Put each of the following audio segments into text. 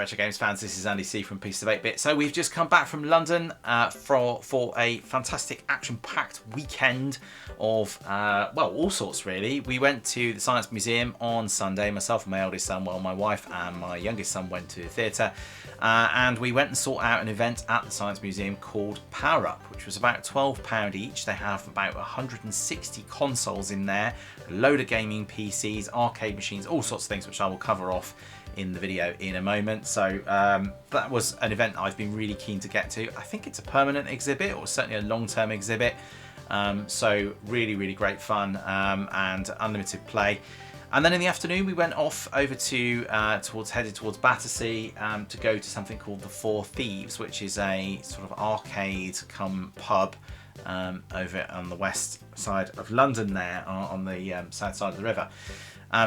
Retro Games fans, this is Andy C from Piece of 8-Bit. So we've just come back from London for a fantastic action-packed weekend of, well, all sorts really. We went to the Science Museum on Sunday, myself and my eldest son, while my wife and my youngest son went to the theatre. And we went and sought out an event at the Science Museum called Power Up, which was about £12 each. They have about 160 consoles in there, a load of gaming PCs, arcade machines, all sorts of things, which I will cover off in the video in a moment. So that was an event I've been really keen to get to. I think it's a permanent exhibit, or certainly a long-term exhibit. So really great fun and unlimited play. And then in the afternoon we went off over to headed towards Battersea to go to something called the Four Thieves, which is a sort of arcade come pub over on the west side of London there, on the south side of the river.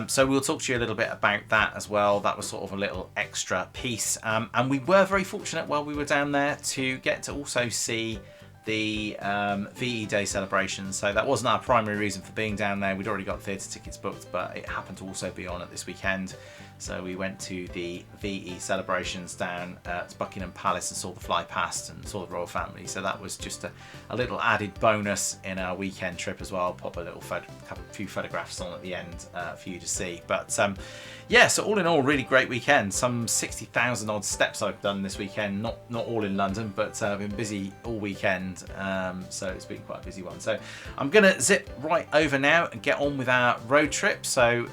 So we'll talk to you a little bit about that as well. That was sort of a little extra piece. And we were very fortunate while we were down there to get to also see the VE Day celebration. So that wasn't our primary reason for being down there. We'd already got theatre tickets booked, but it happened to also be on at this weekend. So we went to the VE celebrations down at Buckingham Palace and saw the fly past and saw the royal family. So that was just a little added bonus in our weekend trip as well. I'll pop a little few photographs on at the end for you to see. But yeah, so all in all, really great weekend. Some 60,000 odd steps I've done this weekend. Not all in London, but I've been busy all weekend. So it's been quite a busy one. So I'm gonna zip right over now and get on with our road trip. So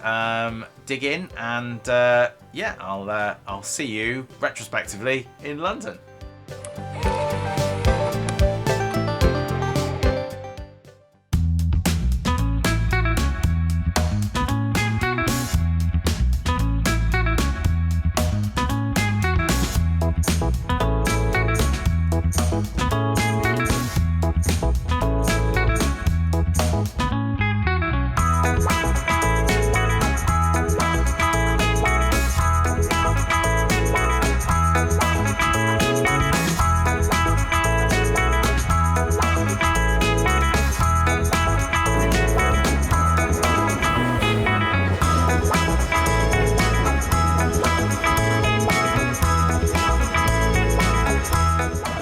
dig in and yeah, I'll see you retrospectively in London.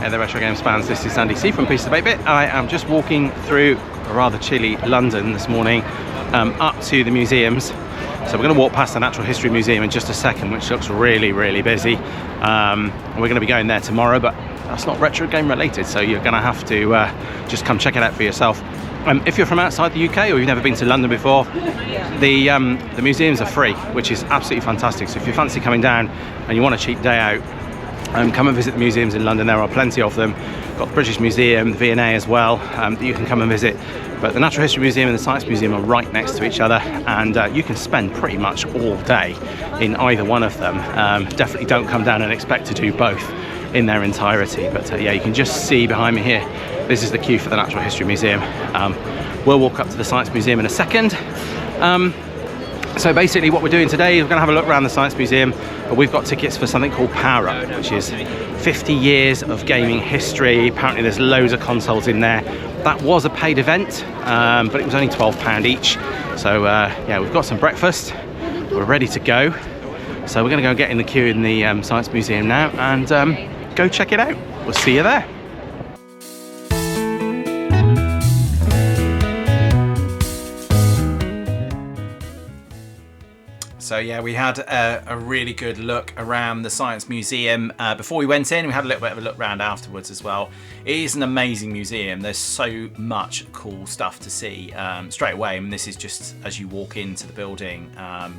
Hey there Retro Games fans, this is Andy C from Piece of 8-Bit. I am just walking through a rather chilly London this morning up to the museums. So we're going to walk past the Natural History Museum in just a second, which looks really busy. We're going to be going there tomorrow, but that's not retro game related, so you're going to have to just come check it out for yourself. If you're from outside the UK or you've never been to London before, the museums are free, which is absolutely fantastic. So if you fancy coming down and you want a cheap day out, come and visit the museums in London. There are plenty of them. Got the British Museum, the V&A as well, that you can come and visit. But the Natural History Museum and the Science Museum are right next to each other, and you can spend pretty much all day in either one of them. Definitely don't come down and expect to do both in their entirety. But yeah, you can just see behind me here, this is the queue for the Natural History Museum. We'll walk up to the Science Museum in a second. So basically what we're doing today is we're going to have a look around the Science Museum. We've got tickets for something called Power Up, which is 50 years of gaming history. Apparently there's loads of consoles in there. That was a paid event, but it was only £12 each. So yeah, we've got some breakfast. We're ready to go. So we're going to go get in the queue in the Science Museum now and go check it out. We'll see you there. So yeah, we had a really good look around the Science Museum before we went in. We had a little bit of a look around afterwards as well. It is an amazing museum. There's so much cool stuff to see straight away. I mean, this is just as you walk into the building,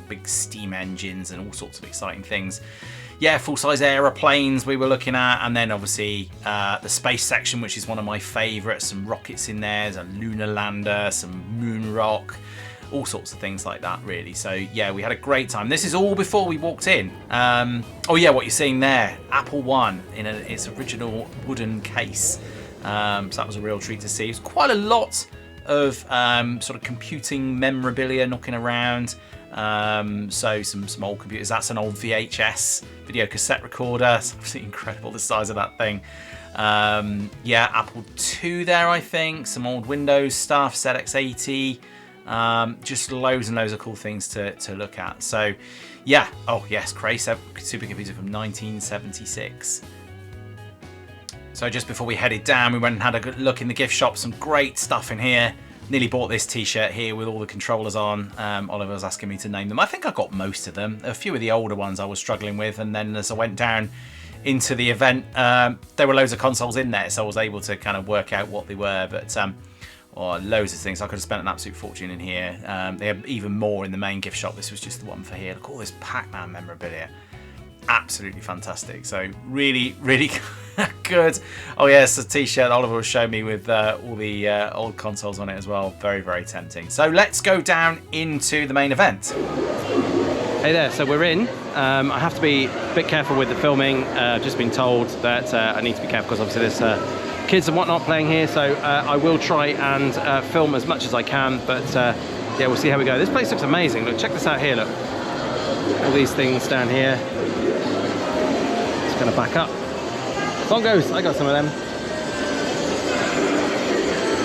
big steam engines and all sorts of exciting things. Yeah, full-size aeroplanes we were looking at, and then obviously the space section, which is one of my favourites. Some rockets in there, there's a lunar lander, some moon rock, all sorts of things like that really. So yeah, we had a great time. This is all before we walked in. Oh yeah, what you're seeing there, Apple I in its original wooden case. So that was a real treat to see. It's quite a lot of sort of computing memorabilia knocking around. So some old computers. That's an old VHS video cassette recorder. It's absolutely incredible, the size of that thing. Yeah, Apple II there, I think. Some old Windows stuff, ZX80. Just loads and loads of cool things to look at. So yeah, oh yes, Cray supercomputer from 1976. So just before we headed down, we went and had a good look in the gift shop. Some great stuff in here. Nearly bought this t-shirt here with all the controllers on. Oliver was asking me to name them. I think I got most of them. A few of the older ones I was struggling with, and then as I went down into the event, there were loads of consoles in there, so I was able to kind of work out what they were. But or loads of things. I could have spent an absolute fortune in here. They have even more in the main gift shop. This was just the one for here. Look at all this Pac-Man memorabilia. Absolutely fantastic. So really, really good. Oh yes, a t-shirt Oliver was showing me with all the old consoles on it as well. Very, very tempting. So let's go down into the main event. Hey there, so we're in. I have to be a bit careful with the filming. I've just been told that I need to be careful because obviously there's kids and whatnot playing here, so I will try and film as much as I can, but yeah, we'll see how we go. This place looks amazing. Look, check this out here, look. All these things down here. It's gonna back up. Bongos, I got some of them.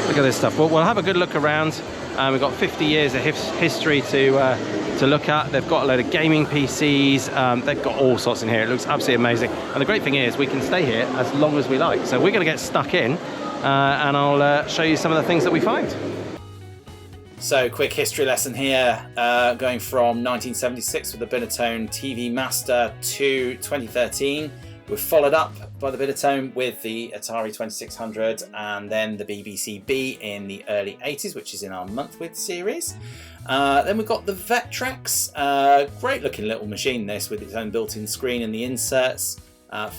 Look at this stuff. We'll have a good look around. We've got 50 years of history to look at. They've got a load of gaming PCs. They've got all sorts in here. It looks absolutely amazing. And the great thing is we can stay here as long as we like. So we're going to get stuck in and I'll show you some of the things that we find. So quick history lesson here, going from 1976 with the Binatone TV Master to 2013. We're followed up by the Binatone with the Atari 2600 and then the BBC B in the early 80s, which is in our month with series. Then we've got the Vectrex, great looking little machine this with its own built-in screen and the inserts,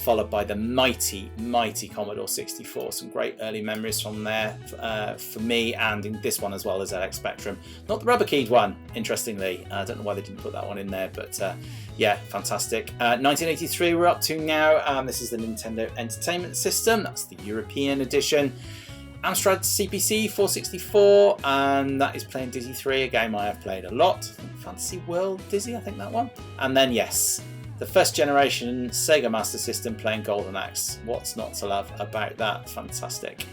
followed by the mighty Commodore 64. Some great early memories from there for me, and in this one as well as ZX Spectrum. Not the rubber keyed one, interestingly. I don't know why they didn't put that one in there, but yeah, fantastic. 1983 we're up to now. This is the Nintendo Entertainment System. That's the European edition. Amstrad CPC 464, and that is playing Dizzy 3, a game I have played a lot. Fantasy World Dizzy, I think that one. And then yes, the first generation Sega Master System playing Golden Axe. What's not to love about that? Fantastic.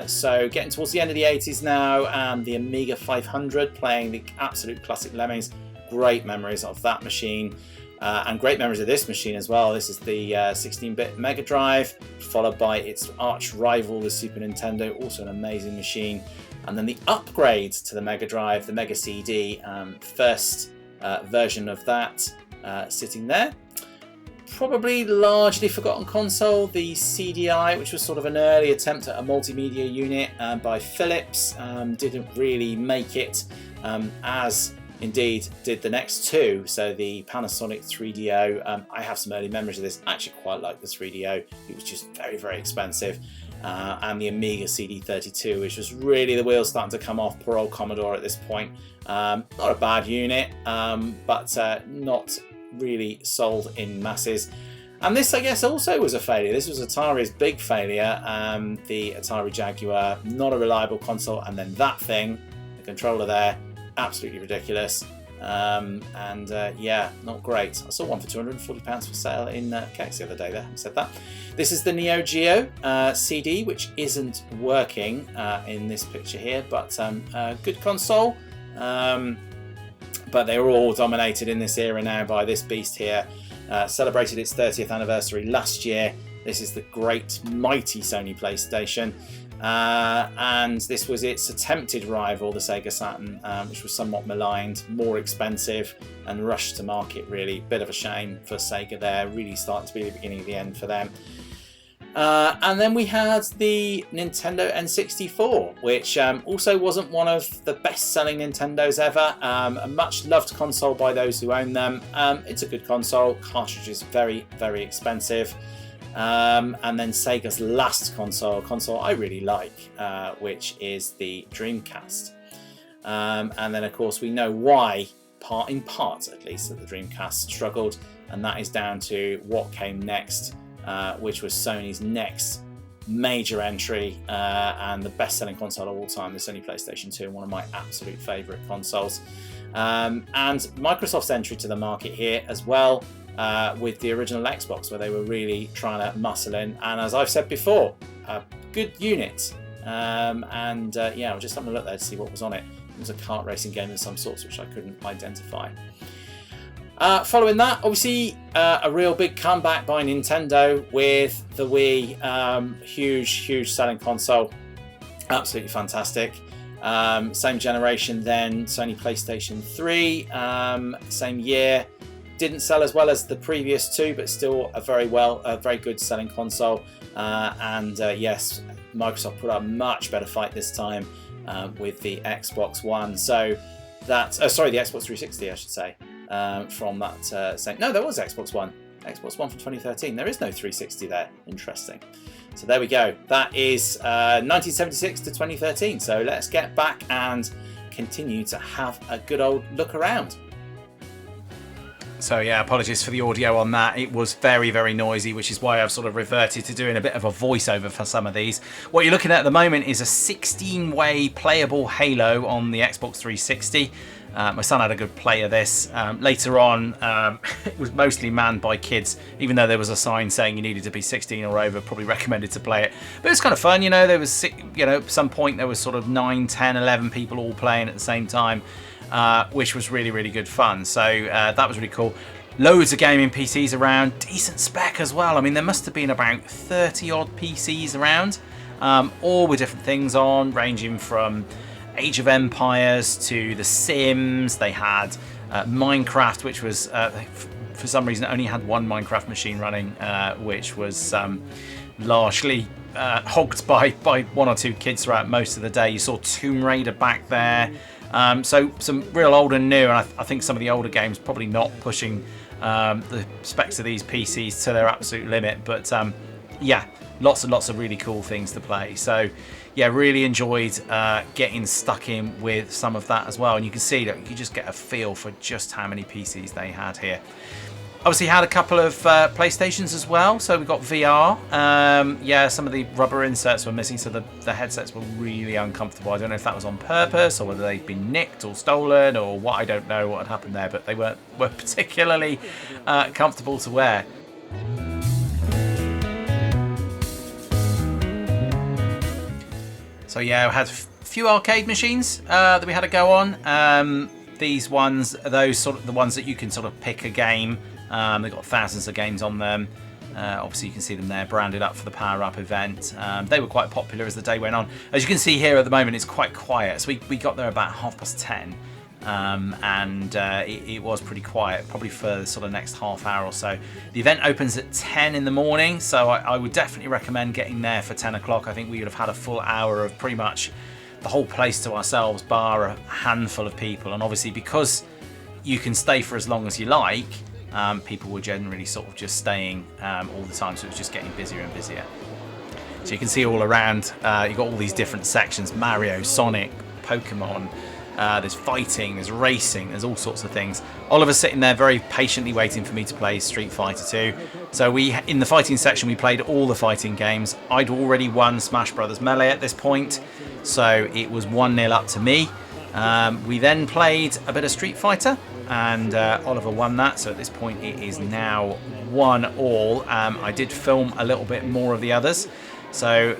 So getting towards the end of the 80s now, and the Amiga 500 playing the absolute classic Lemmings. Great memories of that machine. And great memories of this machine as well. This is the 16-bit Mega Drive, followed by its arch rival, the Super Nintendo, also an amazing machine. And then the upgrade to the Mega Drive, the Mega CD, first version of that sitting there. Probably largely forgotten console, the CDI, which was sort of an early attempt at a multimedia unit by Philips. Didn't really make it, as indeed did the next two. So the Panasonic 3DO, I have some early memories of this. I actually quite like the 3DO. It was just very, very expensive. And the Amiga CD32, which was really the wheels starting to come off. Poor old Commodore at this point. Not a bad unit, but not really sold in masses. And this, I guess, also was a failure. This was Atari's big failure. The Atari Jaguar, not a reliable console. And then that thing, the controller there, absolutely ridiculous. Yeah, not great. I saw one for £240 for sale in Kex the other day there, I said that. This is the Neo Geo CD, which isn't working in this picture here, but good console. But they were all dominated in this era now by this beast here. Celebrated its 30th anniversary last year. This is the great, mighty Sony PlayStation. And this was its attempted rival, the Sega Saturn, which was somewhat maligned, more expensive, and rushed to market, really. Bit of a shame for Sega there, really starting to be the beginning of the end for them. And then we had the Nintendo N64, which also wasn't one of the best-selling Nintendos ever. A much-loved console by those who own them. It's a good console. Cartridges very, very expensive. And then Sega's last console I really like, which is the Dreamcast. And then, of course, we know why, in part at least, that the Dreamcast struggled, and that is down to what came next. Which was Sony's next major entry and the best-selling console of all time, the Sony PlayStation 2, one of my absolute favourite consoles. And Microsoft's entry to the market here as well, with the original Xbox, where they were really trying to muscle in. And as I've said before, good unit. Yeah, I was just having a look there to see what was on it. It was a kart racing game of some sorts, which I couldn't identify. Following that, obviously, a real big comeback by Nintendo with the Wii. Huge selling console. Absolutely fantastic. Same generation then, Sony PlayStation 3. Same year. Didn't sell as well as the previous two, but still a very good selling console. Yes, Microsoft put up a much better fight this time with the Xbox One. So that's the Xbox 360, I should say. From that same. No, there was Xbox One. Xbox One from 2013. There is no 360 there. Interesting. So there we go. That is 1976 to 2013. So let's get back and continue to have a good old look around. So yeah, apologies for the audio on that. It was very, very noisy, which is why I've sort of reverted to doing a bit of a voiceover for some of these. What you're looking at the moment is a 16-way playable Halo on the Xbox 360. My son had a good play of this. Later on, it was mostly manned by kids, even though there was a sign saying you needed to be 16 or over, probably recommended to play it. But it was kind of fun, you know, there was, at some point there was sort of 9, 10, 11 people all playing at the same time, which was really, really good fun. So that was really cool. Loads of gaming PCs around, decent spec as well. I mean, there must have been about 30 odd PCs around, all with different things on, ranging from Age of Empires to The Sims. They had Minecraft, which was for some reason only had one Minecraft machine running, which was largely hogged by one or two kids throughout most of the day. You saw Tomb Raider back there. So some real old and new, and I think some of the older games probably not pushing the specs of these PCs to their absolute limit, but yeah, lots and lots of really cool things to play. So yeah, really enjoyed getting stuck in with some of that as well. And you can see that you just get a feel for just how many PCs they had here. Obviously had a couple of PlayStations as well, so we got VR. Yeah, some of the rubber inserts were missing, so the headsets were really uncomfortable. I don't know if that was on purpose or whether they'd been nicked or stolen or what. I don't know what had happened there, but they weren't particularly comfortable to wear. So yeah, we had a few arcade machines that we had to go on. These ones are those sort of the ones that you can sort of pick a game. They've got thousands of games on them. Obviously you can see them there branded up for the Power Up event. They were quite popular as the day went on. As you can see here at the moment, it's quite quiet. So we got there about 10:30. It was pretty quiet, probably for the sort of next half hour or so. The event opens at 10 in the morning, so I would definitely recommend getting there for 10 o'clock. I think we would have had a full hour of pretty much the whole place to ourselves, bar a handful of people. And obviously because you can stay for as long as you like, people were generally sort of just staying all the time, so it was just getting busier and busier. So you can see all around, you've got all these different sections: Mario, Sonic, Pokemon. There's fighting, there's racing, there's all sorts of things. Oliver's sitting there very patiently waiting for me to play Street Fighter 2. So in the fighting section, we played all the fighting games. I'd already won Smash Brothers Melee at this point, so it was 1-0 up to me. We then played a bit of Street Fighter, and Oliver won that. So at this point, it is now 1-1. I did film a little bit more of the others. So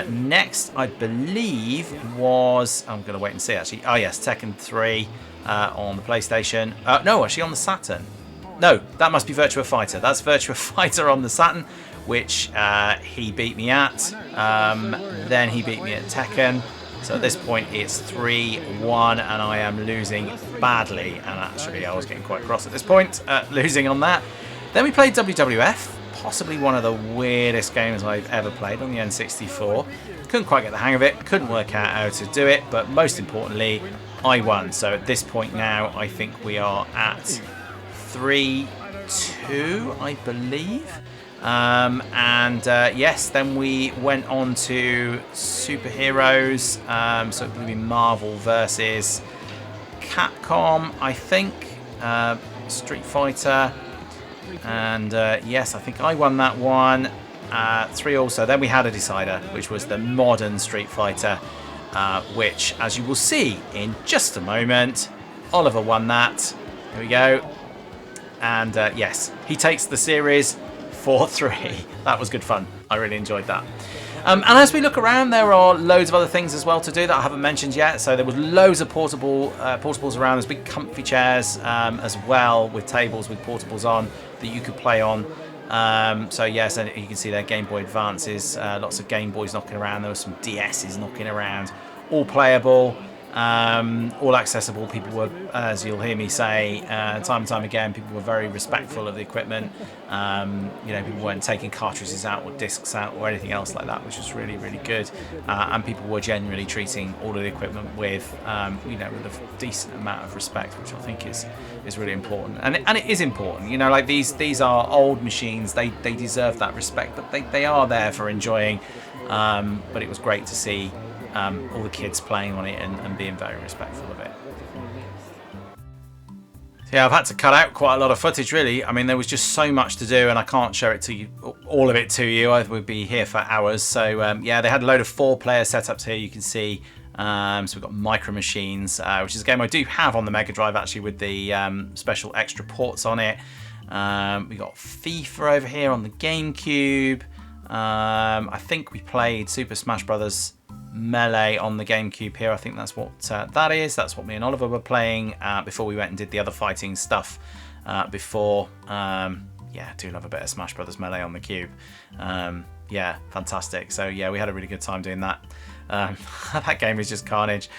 next, I believe, was... I'm going to wait and see, actually. Oh, yes, Tekken 3 on the PlayStation. No, actually on the Saturn. No, that must be Virtua Fighter. That's Virtua Fighter on the Saturn, which he beat me at. Then he beat me at Tekken. So at this point, it's 3-1, and I am losing badly. And actually, I was getting quite cross at this point, losing on that. Then we played WWF. Possibly one of the weirdest games I've ever played on the N64. Couldn't quite get the hang of it, couldn't work out how to do it, but most importantly, I won. So at this point now, I think we are at 3-2, I believe. Yes, then we went on to superheroes. So it would be Marvel versus Capcom, I think. Street Fighter. And yes, I think I won that one. 3 also. Then we had a decider, which was the modern Street Fighter, which, as you will see in just a moment, Oliver won that. There we go. And yes, he takes the series 4-3. That was good fun. I really enjoyed that. And as we look around, there are loads of other things as well to do that I haven't mentioned yet. So there was loads of portables around. There's big comfy chairs as well, with tables with portables on that you could play on. So yes, and you can see there Game Boy Advances, lots of Game Boys knocking around. There were some DSs knocking around, all playable. All accessible. People were, as you'll hear me say time and time again, people were very respectful of the equipment. People weren't taking cartridges out or discs out or anything else like that, which was really, really good. And people were generally treating all of the equipment with with a decent amount of respect, which I think is really important. And it is important. Like these are old machines. They deserve that respect, but they are there for enjoying. But it was great to see all the kids playing on it and being very respectful of it. So yeah, I've had to cut out quite a lot of footage, really. I mean, there was just so much to do, and I can't show it to you, all of it to you. I would be here for hours. So yeah, they had a load of 4-player setups here. You can see. So we've got Micro Machines, which is a game I do have on the Mega Drive actually, with the special extra ports on it. We got FIFA over here on the GameCube. I think we played Super Smash Brothers Melee on the GameCube here. I think that's what that is. That's what me and Oliver were playing before we went and did the other fighting stuff before. Yeah, I do love a bit of Smash Brothers Melee on the Cube. Yeah, fantastic. So yeah, we had a really good time doing that. That game is just carnage.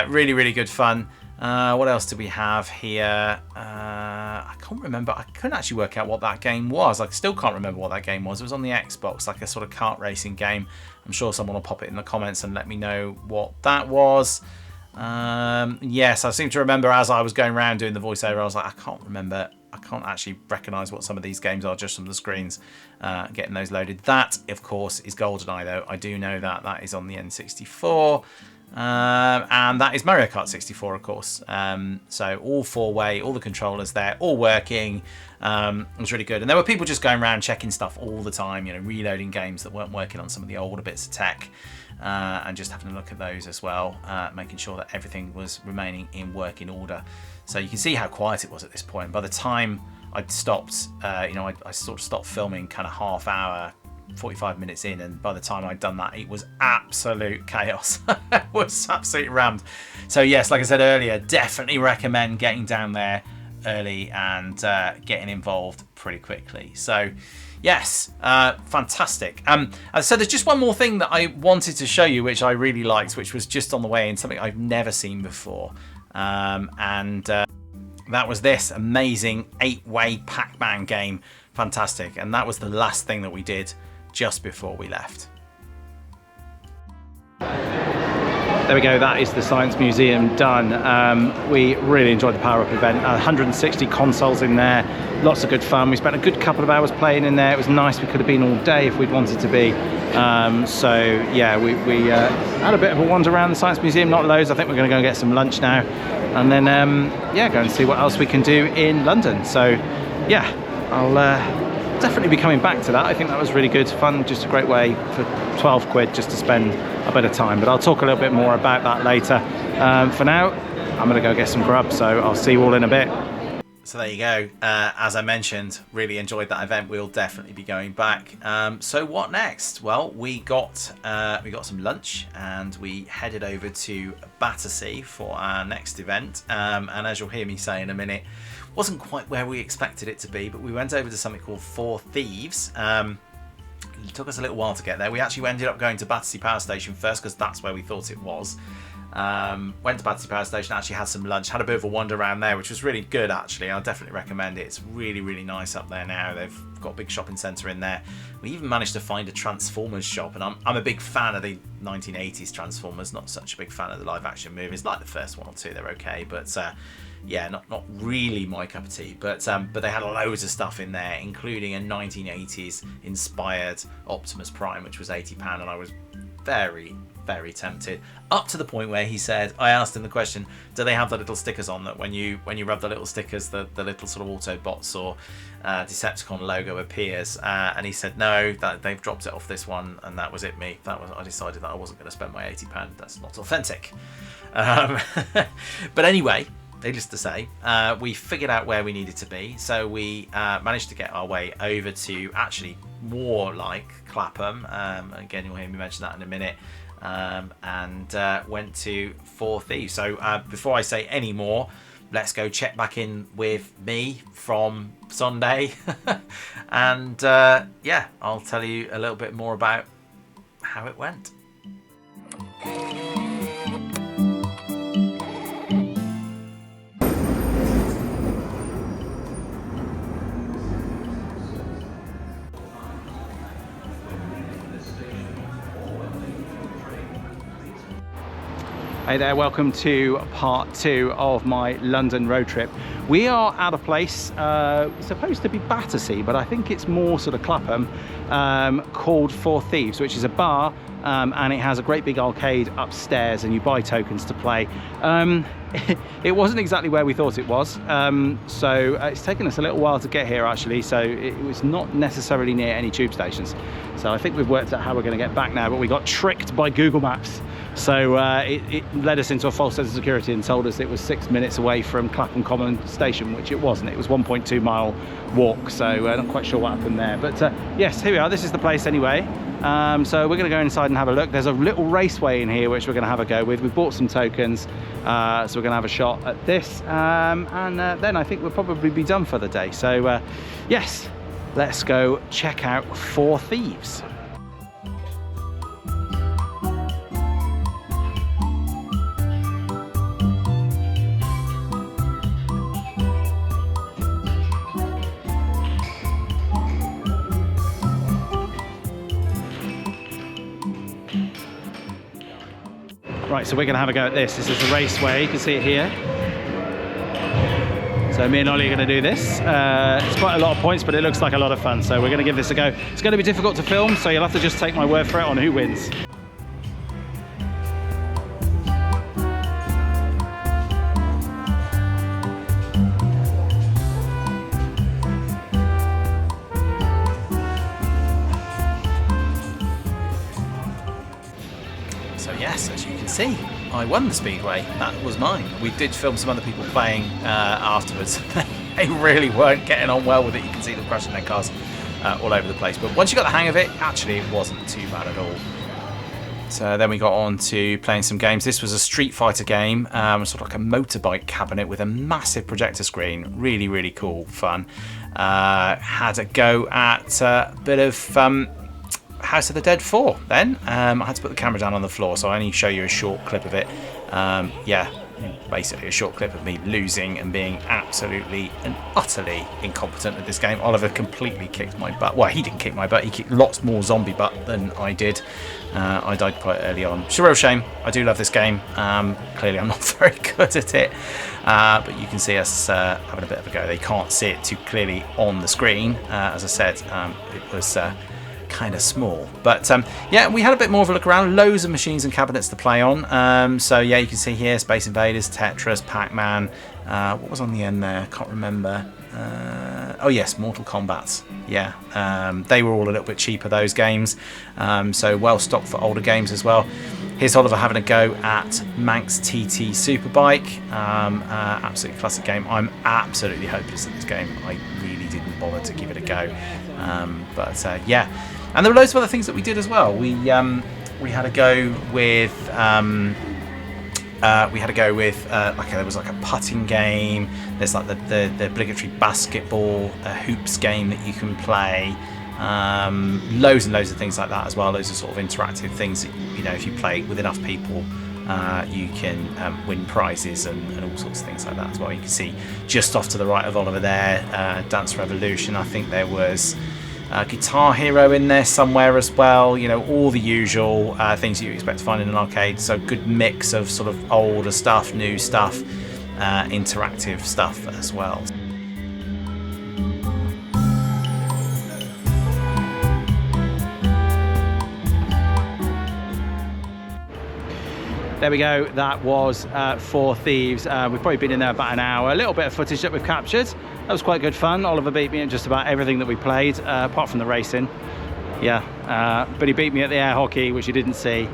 Really, really good fun. What else do we have here? I can't remember. I couldn't actually work out what that game was. I still can't remember what that game was. It was on the Xbox, like a sort of kart racing game. I'm sure someone will pop it in the comments and let me know what that was. Yes, I seem to remember as I was going around doing the voiceover, I was like, I can't remember. I can't actually recognise what some of these games are just from the screens, getting those loaded. That, of course, is GoldenEye, though. I do know that. That is on the N64. And that is Mario Kart 64, of course. So all 4-way, all the controllers there, all working. It was really good. And there were people just going around checking stuff all the time, reloading games that weren't working on some of the older bits of tech, and just having a look at those as well, making sure that everything was remaining in working order. So you can see how quiet it was at this point. By the time I'd stopped, I sort of stopped filming kind of half hour, 45 minutes in, and by the time I'd done that, it was absolute chaos. It was absolutely rammed. So yes, like I said earlier, definitely recommend getting down there early and getting involved pretty quickly. So yes, fantastic. So there's just one more thing that I wanted to show you, which I really liked, which was just on the way in, something I've never seen before. That was this amazing 8-way Pac-Man game. Fantastic. And that was the last thing that we did just before we left. There we go, that is the Science Museum done. We really enjoyed the Power Up event. 160 consoles in there, lots of good fun. We spent a good couple of hours playing in there. It was nice. We could have been all day if we'd wanted to be. So yeah, we had a bit of a wander around the Science Museum, not loads. I think we're going to go and get some lunch now, and then yeah, go and see what else we can do in London. So yeah, I'll definitely be coming back to that. I think that was really good fun, just a great way for 12 quid just to spend a bit of time. But I'll talk a little bit more about that later. For now, I'm going to go get some grub, so I'll see you all in a bit. So there you go. As I mentioned, really enjoyed that event. We'll definitely be going back. So what next? Well, we got some lunch and we headed over to Battersea for our next event. And as you'll hear me say in a minute, wasn't quite where we expected it to be, but we went over to something called Thieves. It took us a little while to get there. We actually ended up going to Battersea Power Station first because that's where we thought it was. Went to Battersea Power Station, actually had some lunch, had a bit of a wander around there, which was really good actually. I'll definitely recommend it. It's really, really nice up there now. They've got a big shopping centre in there. We even managed to find a Transformers shop, and I'm a big fan of the 1980s Transformers, not such a big fan of the live action movies. Like the first one or two, they're okay, but yeah, not really my cup of tea, but they had loads of stuff in there, including a 1980s inspired Optimus Prime, which was £80, and I was very, very tempted. Up to the point where I asked him the question, do they have the little stickers on that when you rub the little stickers, the little sort of Autobots or Decepticon logo appears? And he said no, that they've dropped it off this one, and that was it. I decided that I wasn't going to spend my £80. That's not authentic. But anyway. needless to say, we figured out where we needed to be. So we managed to get our way over to actually more like Clapham. Again, you'll hear me mention that in a minute. And went to For Thieves. So before I say any more, let's go check back in with me from Sunday. And yeah, I'll tell you a little bit more about how it went. Hey there, welcome to part 2 of my London road trip. We are at a place supposed to be Battersea, but I think it's more sort of Clapham, called For Thieves, which is a bar, and it has a great big arcade upstairs, and you buy tokens to play. It wasn't exactly where we thought it was, so it's taken us a little while to get here actually, so it was not necessarily near any tube stations. So I think we've worked out how we're going to get back now, but we got tricked by Google Maps. So it led us into a false sense of security and told us it was 6 minutes away from Clapham Common Station, which it wasn't. It was 1.2 mile walk, so not quite sure what happened there. But yes, here we are. This is the place anyway. So we're going to go inside and have a look. There's a little raceway in here which we're going to have a go with. We've bought some tokens, so we're going to have a shot at this, and then I think we'll probably be done for the day. So yes, let's go check out For Thieves. Right, so we're going to have a go at this. This is the raceway, you can see it here. So me and Ollie are going to do this. It's quite a lot of points, but it looks like a lot of fun. So we're going to give this a go. It's going to be difficult to film, so you'll have to just take my word for it on who wins. So yes, as you can see, I won the Speedway. That was mine. We did film some other people playing afterwards. They really weren't getting on well with it. You can see them crashing their cars all over the place. But once you got the hang of it, actually it wasn't too bad at all. So then we got on to playing some games. This was a Street Fighter game, sort of like a motorbike cabinet with a massive projector screen. Really, really cool, fun. Had a go at a bit of House of the Dead 4 then. I had to put the camera down on the floor, so I only show you a short clip of it. Yeah, basically a short clip of me losing and being absolutely and utterly incompetent at this game. Oliver completely kicked my butt. Well, he didn't kick my butt, he kicked lots more zombie butt than I did. I died quite early on. It's a real shame. I do love this game. Clearly I'm not very good at it, but you can see us having a bit of a go. They can't see it too clearly on the screen. As I said, it was kind of small, but yeah, we had a bit more of a look around. Loads of machines and cabinets to play on. So yeah, you can see here Space Invaders, Tetris, Pac-Man. What was on the end there? I can't remember. Oh yes, Mortal Kombat. Yeah, they were all a little bit cheaper, those games, so well stocked for older games as well. Here's Oliver having a go at Manx TT Superbike. Absolutely classic game. I'm absolutely hopeless at this game. I really didn't bother to give it a go, but yeah. And there were loads of other things that we did as well. We had a go with like there was like a putting game. There's like the obligatory basketball hoops game that you can play. Loads and loads of things like that as well. Loads of sort of interactive things that, you know, if you play with enough people, you can win prizes and all sorts of things like that as well. You can see just off to the right of Oliver there, Dance Revolution. I think there was Guitar Hero in there somewhere as well. You know, all the usual things you expect to find in an arcade. So good mix of sort of older stuff, new stuff, interactive stuff as well. There we go, that was For Thieves. We've probably been in there about an hour. A little bit of footage that we've captured. That was quite good fun. Oliver beat me in just about everything that we played, apart from the racing. Yeah, but he beat me at the air hockey, which you didn't see.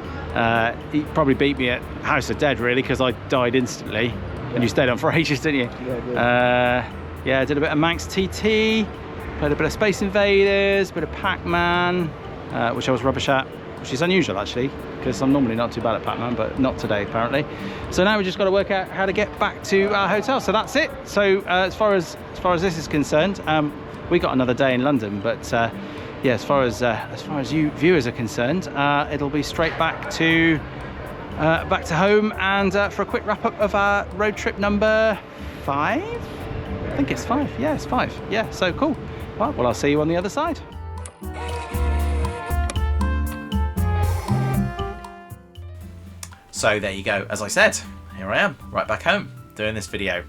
He probably beat me at House of Dead, really, because I died instantly. And you stayed on for ages, didn't you? Yeah, I did a bit of Manx TT, played a bit of Space Invaders, a bit of Pac-Man, which I was rubbish at, which is unusual actually, because I'm normally not too bad at Pac-Man, but not today apparently. So now we just got to work out how to get back to our hotel. So that's it. So as far as this is concerned, we got another day in London, but yeah, as far as you viewers are concerned, it'll be straight back to home and for a quick wrap up of our road trip number 5. I think it's 5. Yeah, it's 5. Yeah, so cool. Well, I'll see you on the other side. So there you go. As I said, here I am, right back home, doing this video.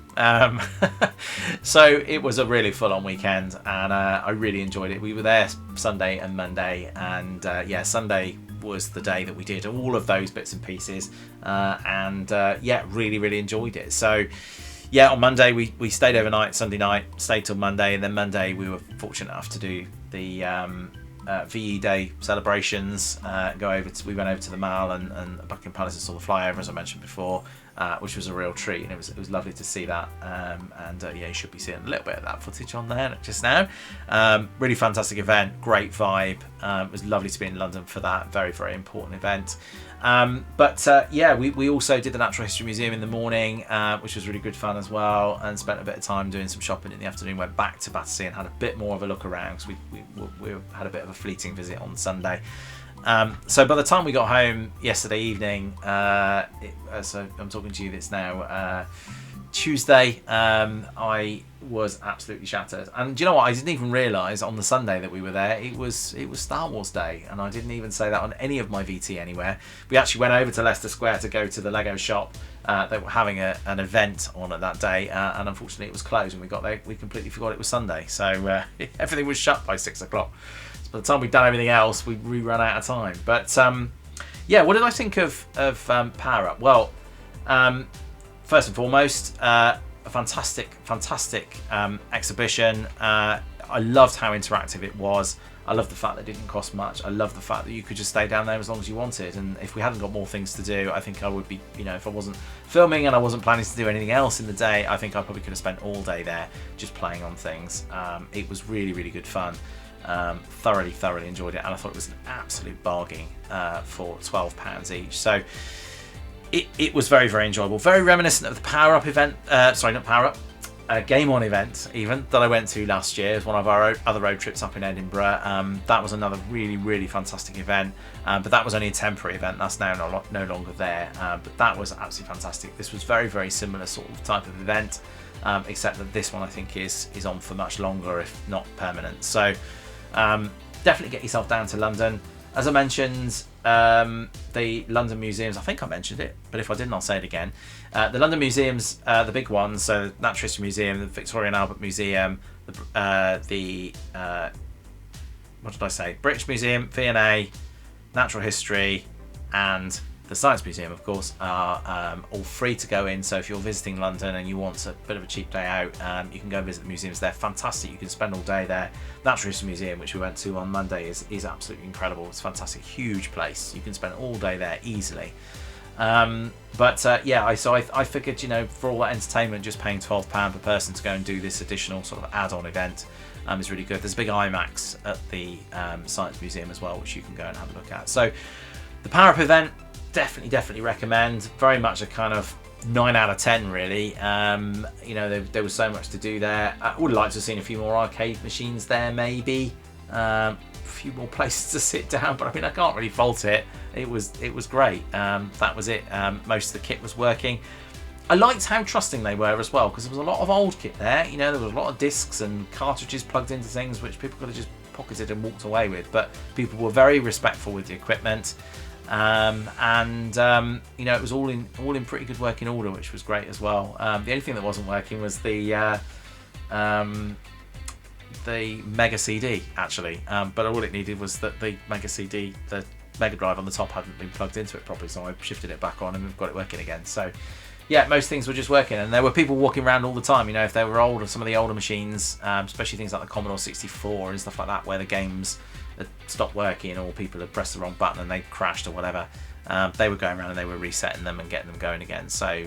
So it was a really full-on weekend, and I really enjoyed it. We were there Sunday and Monday, and yeah, Sunday was the day that we did all of those bits and pieces, and yeah, really enjoyed it. So yeah, on Monday we stayed overnight, Sunday night, stayed till Monday, and then Monday we were fortunate enough to do the VE Day celebrations. We went over to the Mall and Buckingham Palace and saw the flyover, as I mentioned before, which was a real treat, and it was lovely to see that. And yeah, you should be seeing a little bit of that footage on there just now. Really fantastic event, great vibe. It was lovely to be in London for that very important event. But yeah, we also did the Natural History Museum in the morning, which was really good fun as well, and spent a bit of time doing some shopping in the afternoon. Went back to Battersea and had a bit more of a look around, because we had a bit of a fleeting visit on Sunday. So by the time we got home yesterday evening, so I'm talking to you, it's now Tuesday, I was absolutely shattered. And do you know what? I didn't even realise on the Sunday that we were there, it was Star Wars Day, and I didn't even say that on any of my VT anywhere. We actually went over to Leicester Square to go to the Lego shop. They were having an event on at that day, and unfortunately it was closed. When we got there, we completely forgot it was Sunday, so everything was shut by 6 o'clock. So by the time we'd done everything else, we ran out of time. But yeah, what did I think of Power Up? Well, first and foremost, a fantastic exhibition. I loved how interactive it was. I love the fact that it didn't cost much. I love the fact that you could just stay down there as long as you wanted. And if we hadn't got more things to do, I think I would be, if I wasn't filming and I wasn't planning to do anything else in the day, I think I probably could have spent all day there just playing on things. It was really good fun. Thoroughly enjoyed it, and I thought it was an absolute bargain for £12 each. So it was very enjoyable, very reminiscent of the Power Up event, sorry, not Power Up, Game On event even, that I went to last year. It was one of our other road trips up in Edinburgh. That was another really fantastic event, but that was only a temporary event. That's now no longer there, but that was absolutely fantastic. This was very similar sort of type of event, except that this one I think is on for much longer, if not permanent. So definitely get yourself down to London. As I mentioned, the London museums, I think I mentioned it, but if I didn't, I'll say it again. The London museums, the big ones, so the Natural History Museum, the Victoria and Albert Museum, what did I say? British Museum, V&A, Natural History, and the Science Museum, of course, are all free to go in. So if you're visiting London and you want a bit of a cheap day out, you can go and visit the museums. They're fantastic. You can spend all day there. Natural History Museum, which we went to on Monday, is absolutely incredible. It's a fantastic, huge place. You can spend all day there easily. But yeah, I figured, for all that entertainment, just paying £12 per person to go and do this additional sort of add-on event is really good. There's a big IMAX at the Science Museum as well, which you can go and have a look at. So the Power Up event, definitely recommend. Very much a kind of 9 out of 10 really. There was so much to do there. I would like to have seen a few more arcade machines there, maybe a few more places to sit down, but I mean, I can't really fault it. It was great. That was it. Most of the kit was working. I liked how trusting they were as well, because there was a lot of old kit there. There was a lot of discs and cartridges plugged into things which people could have just pocketed and walked away with, but people were very respectful with the equipment. It was all in pretty good working order, which was great as well. The only thing that wasn't working was the Mega CD actually, but all it needed was that the Mega CD, the Mega Drive on the top, hadn't been plugged into it properly, so I shifted it back on and we've got it working again. So yeah, most things were just working, and there were people walking around all the time. If they were old, or some of the older machines, especially things like the Commodore 64 and stuff like that, where the games had stopped working or people had pressed the wrong button and they crashed or whatever, they were going around and they were resetting them and getting them going again. So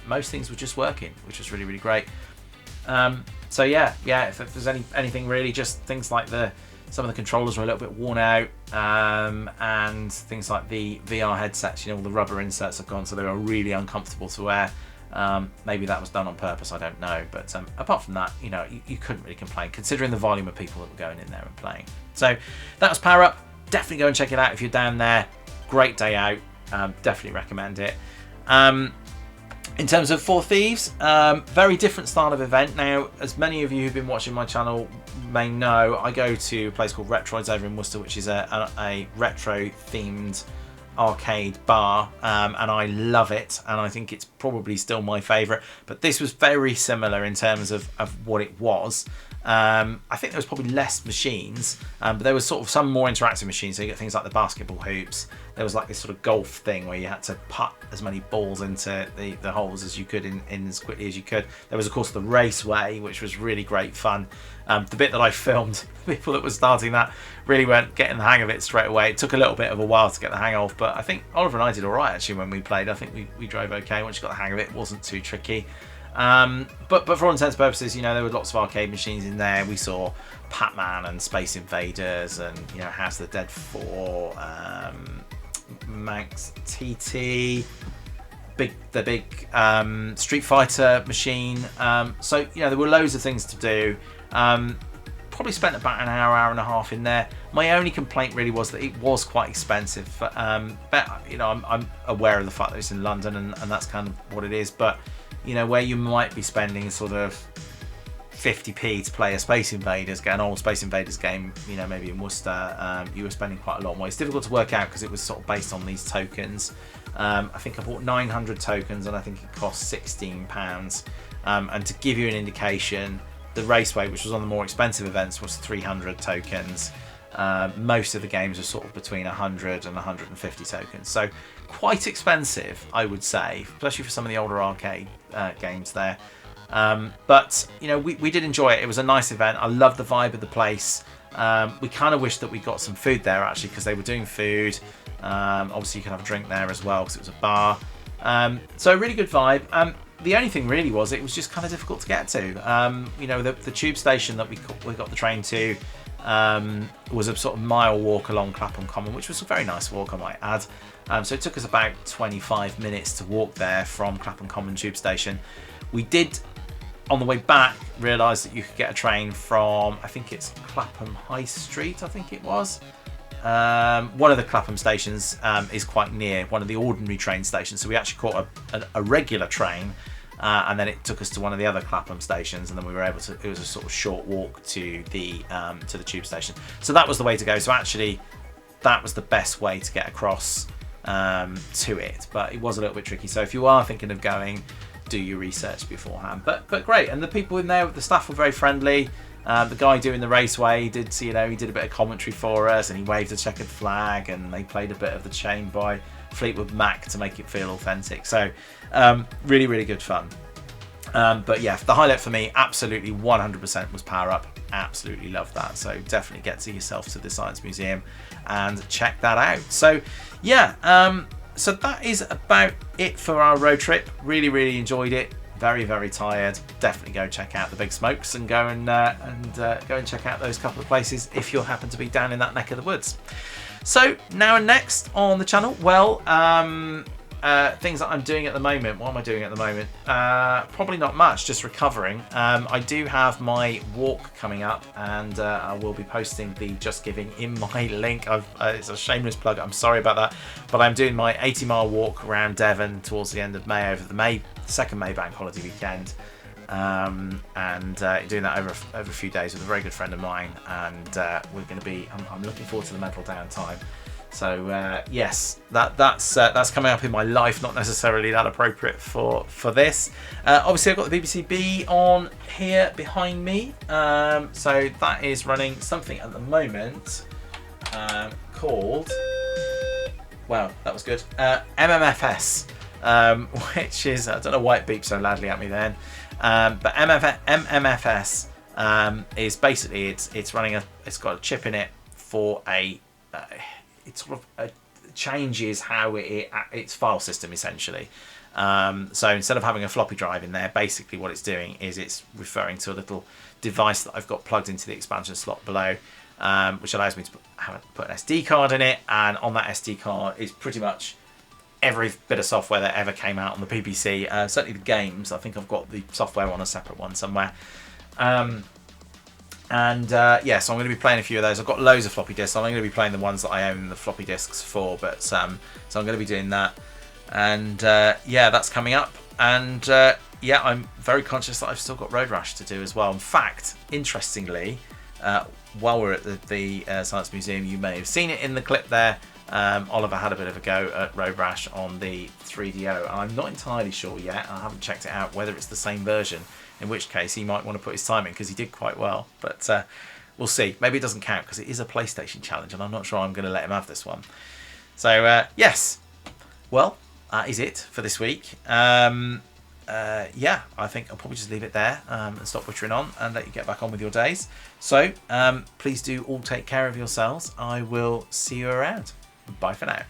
most things were just working, which was really, really great. So yeah, if there's anything really, just things like some of the controllers were a little bit worn out, and things like the VR headsets, all the rubber inserts have gone, so they were really uncomfortable to wear. Maybe that was done on purpose, I don't know. But apart from that, you couldn't really complain, considering the volume of people that were going in there and playing. So that was Power Up. Definitely go and check it out if you're down there. Great day out. Definitely recommend it. In terms of For Thieves, very different style of event. Now, as many of you who've been watching my channel may know, I go to a place called Retroids over in Worcester, which is a retro-themed arcade bar, and I love it, and I think it's probably still my favourite. But this was very similar in terms of what it was. I think there was probably less machines, but there was sort of some more interactive machines. So you get things like the basketball hoops. There was like this sort of golf thing where you had to putt as many balls into the holes as you could in as quickly as you could. There was of course the raceway, which was really great fun. The bit that I filmed, people that were starting that really weren't getting the hang of it straight away. It took a little bit of a while to get the hang of, but I think Oliver and I did all right actually when we played. I think we drove okay once you got the hang of it. It wasn't too tricky. But for all intents and purposes, there were lots of arcade machines in there. We saw Pac-Man and Space Invaders and House of the Dead 4, Manx TT, the big Street Fighter machine. So there were loads of things to do. Probably spent about an hour and a half in there. My only complaint really was that it was quite expensive. But I'm aware of the fact that it's in London and that's kind of what it is. But where you might be spending sort of 50p to play a Space Invaders, get an old Space Invaders game, maybe in Worcester, you were spending quite a lot more. It's difficult to work out because it was sort of based on these tokens. I think I bought 900 tokens and I think it cost £16. And to give you an indication, the Raceway, which was on the more expensive events, was 300 tokens. Most of the games are sort of between 100 and 150 tokens. So quite expensive, I would say, especially for some of the older arcade games there. But we did enjoy it. It was a nice event. I loved the vibe of the place. We kind of wish that we got some food there actually, because they were doing food. Obviously you could have a drink there as well because it was a bar. So a really good vibe. The only thing really was it was just kind of difficult to get to. The tube station that we got the train to was a sort of mile walk along Clapham Common, which was a very nice walk, I might add. So it took us about 25 minutes to walk there from Clapham Common tube station. We did, on the way back, realise that you could get a train from, I think it's Clapham High Street, I think it was. One of the Clapham stations is quite near one of the ordinary train stations, so we actually caught a regular train, and then it took us to one of the other Clapham stations, and then we were able to. It was a sort of short walk to the tube station. So that was the way to go. So actually, that was the best way to get across to it, but it was a little bit tricky. So if you are thinking of going, do your research beforehand. But great, and the people in there, the staff were very friendly. The guy doing the Raceway did, he did a bit of commentary for us, and he waved a checkered flag, and they played a bit of the Chain by Fleetwood Mac to make it feel authentic. So really, really good fun. But yeah, the highlight for me, absolutely 100% was Power Up. Absolutely loved that. So definitely get to yourself to the Science Museum and check that out. So yeah, so that is about it for our road trip. Really, really enjoyed it. Very, very tired. Definitely go check out the Big Smokes and go and check out those couple of places if you happen to be down in that neck of the woods. So now and next on the channel, well, things that I'm doing at the moment. What am I doing at the moment? Probably not much, just recovering. I do have my walk coming up, and I will be posting the Just Giving in my link. It's a shameless plug, I'm sorry about that, but I'm doing my 80-mile walk around Devon towards the end of May, over the second May bank holiday weekend, and doing that over a few days with a very good friend of mine, and we're going to be. I'm looking forward to the medal down time. So yes, that's coming up in my life, not necessarily that appropriate for this. Obviously, I've got the BBC B on here behind me, so that is running something at the moment called. Wow, that was good. MMFS, which is, I don't know why it beeped so loudly at me then, but MMFS is basically it's running it's got a chip in it for a. It's sort of changes how its file system essentially. So instead of having a floppy drive in there, basically what it's doing is it's referring to a little device that I've got plugged into the expansion slot below, which allows me to put an SD card in it, and on that SD card is pretty much every bit of software that ever came out on the PPC. Certainly the games. I think I've got the software on a separate one somewhere. Yeah, so I'm going to be playing a few of those. I've got loads of floppy disks. I'm only going to be playing the ones that I own the floppy disks for, but so I'm going to be doing that. And yeah, that's coming up. And yeah, I'm very conscious that I've still got Road Rash to do as well. In fact, interestingly, while we're at the Science Museum, you may have seen it in the clip there. Oliver had a bit of a go at Road Rash on the 3DO, and I'm not entirely sure yet. I haven't checked it out whether it's the same version, in which case he might want to put his time in because he did quite well. But we'll see. Maybe it doesn't count because it is a PlayStation challenge, and I'm not sure I'm going to let him have this one. So yes, well, that is it for this week. Yeah, I think I'll probably just leave it there and stop butchering on and let you get back on with your days. So please do all take care of yourselves. I will see you around. Bye for now.